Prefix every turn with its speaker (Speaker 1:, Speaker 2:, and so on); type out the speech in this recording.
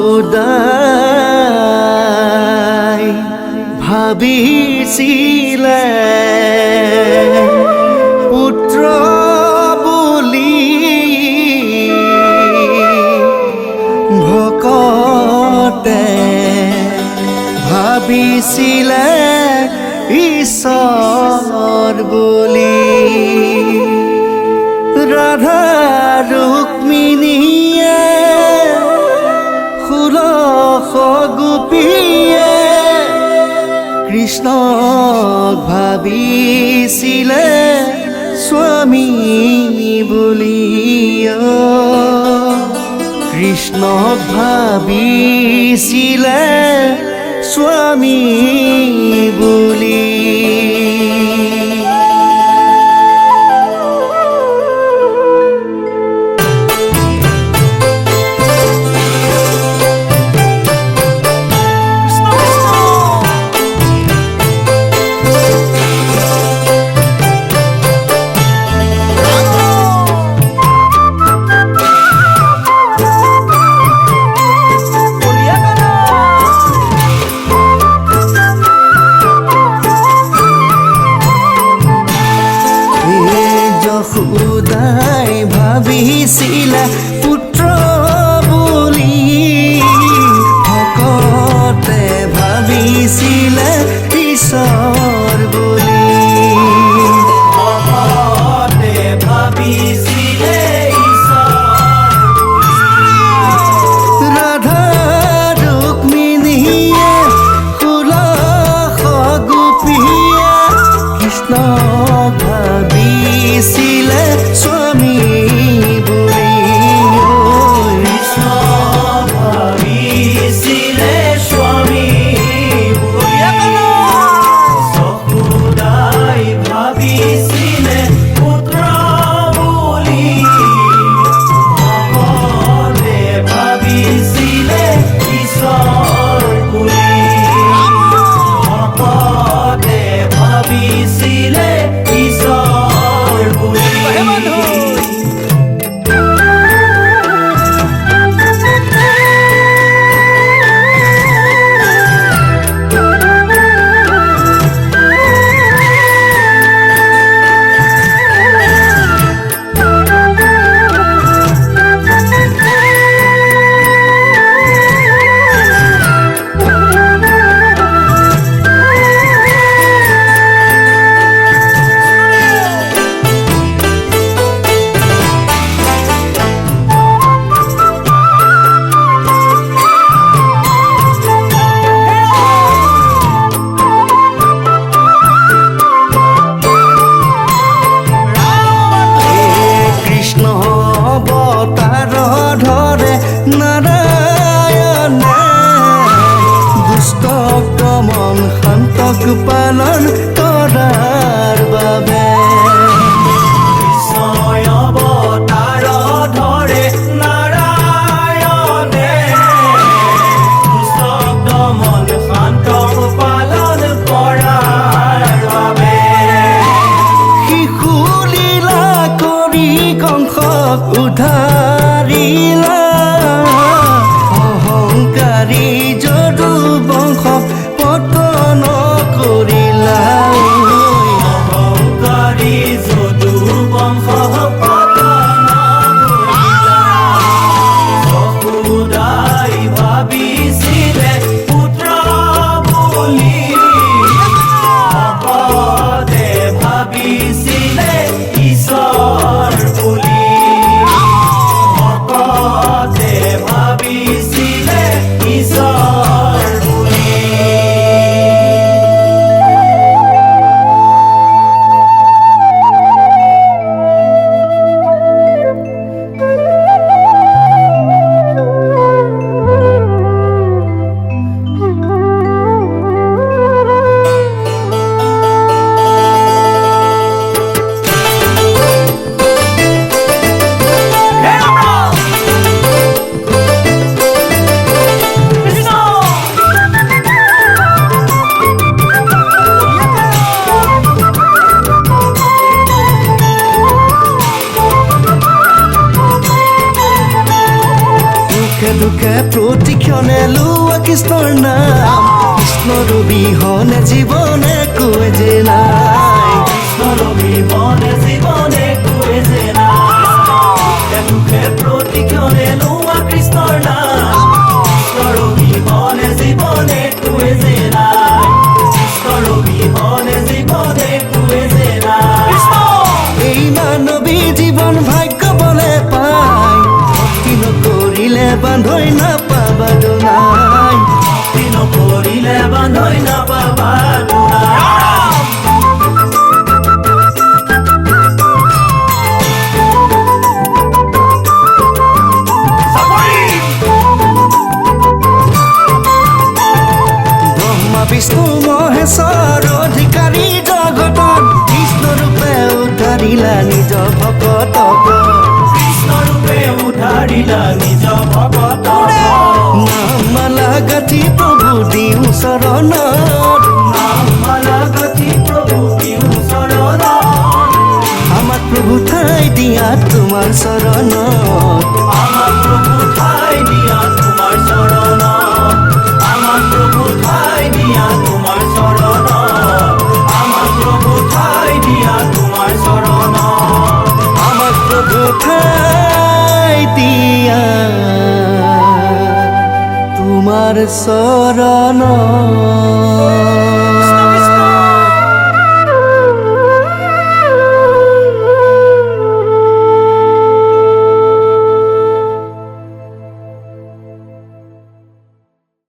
Speaker 1: যশোদাই ভাবিছিলে পুত্ৰ বুলি ভকতে ভাবিছিলে ঈশ্বৰ বুলি ৰাধা ৰুক্মিণীয়ে 16 গোপীয়ে কৃষ্ণক ভাবিছিলে স্বামী বুলি কৃষ্ণক ভাবিছিলে স্বামী বুলি যশোদাই ভাবিছিলে পুত্ৰ বুলি ভকতে ভাবিছিলে ঈশ্বৰ বুলি ভকতে ভাবিছিলে ৰাধা ৰুক্মিণীয়ে 16 গোপীয়ে কৃষ্ণক ভাবিছিলে স্বামী বুলি কৃষ্ণ ভাবিছিলে স্বামী বুলি যশোদাই ভাবিছিলে পুত্ৰ বুলি ভকতে ভাবিছিলে ঈশ্বৰ বুলি ভকতে ভাবিছিলে ঈশ্বৰ বুলি ধৰে নাৰায়ণে দুষ্ট দমন শান্তক পালন কৰাৰ বাবে অৱতাৰ ধৰে নাৰায়ণে দুষ্ট দমন শান্তক পালন কৰাৰ বাবে শিশু লীলা কৰি কংসক উদ্ধাৰিলা অহংকাৰী যদু বংশ পতন কৰিলা প্ৰতিক্ষণে লোৱা কৃষ্ণৰ নাম কৃষ্ণৰ অবিহনে জীৱন একোৱে যে নাই কৃষ্ণৰ অবিহনে জীৱন একোৱে যে নাই দুখে প্ৰতিক্ষণে লোৱা কৃষ্ণৰ নাম কৃষ্ণৰ অবিহনে জীৱন একোৱে যে নাই কৃষ্ণৰ অবিহনে জীৱন একোৱে যে নাই এই মানৱী জীৱন ভাগ্য বলে পায় ভক্তি নকৰিলে বান্ধৈ নাপাবা দুনাই ভক্তি নকৰিলে বান্ধৈ নাপাবা দুনাই ব্ৰহ্মা বিষ্ণু মহেশ্বৰ অধিকাৰী জগতত কৃষ্ণ ৰূপে উদ্ধাৰিলা নিজ ভকতক কৃষ্ণৰূপে উদ্ধাৰিলা নিজ ভকতক নামমালা গাঁঠি প্ৰভু দিওঁ চৰণত নামমালা গাঁঠি প্ৰভু দিওঁ চৰণত আমাক প্ৰভু ঠাই দিয়া তোমাৰ চৰণত আমাক প্ৰভু ঠাই দিয়া তোমাৰ চৰণত আমাক প্ৰভু ঠাই দিয়া তোমাৰ চৰণত আমাক প্ৰভু ঠাই দিয়া তোমাৰ চৰণত আমাক প্ৰভু ঠাই দিয়া তোমাৰ চৰণত